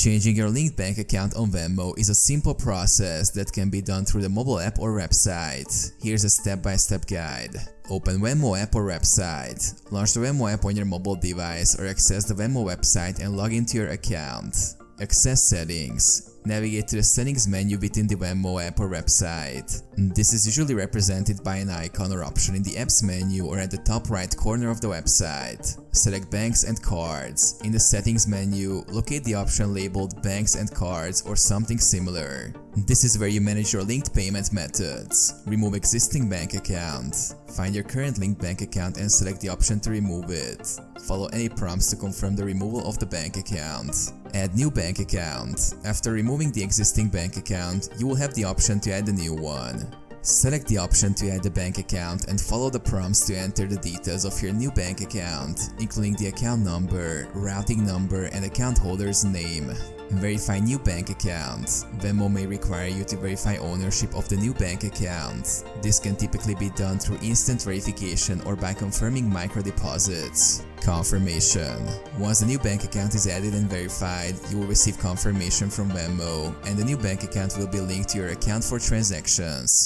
Changing your linked bank account on Venmo is a simple process that can be done through the mobile app or website. Here's a step-by-step guide. Open Venmo app or website. Launch the Venmo app on your mobile device or access the Venmo website and log into your account. Access settings. Navigate to the settings menu within the Venmo app or website. This is usually represented by an icon or option in the apps menu or at the top right corner of the website. Select banks and cards. In the settings menu, locate the option labeled banks and cards or something similar. This is where you manage your linked payment methods. Remove existing bank account. Find your current linked bank account and select the option to remove it. Follow any prompts to confirm the removal of the bank account. Add new bank account. After removing the existing bank account, you will have the option to add a new one. Select the option to add a bank account and follow the prompts to enter the details of your new bank account, including the account number, routing number, and account holder's name. Verify new bank account. Venmo may require you to verify ownership of the new bank account. This can typically be done through instant verification or by confirming micro deposits. Confirmation. Once the new bank account is added and verified, you will receive confirmation from Venmo, and the new bank account will be linked to your account for transactions.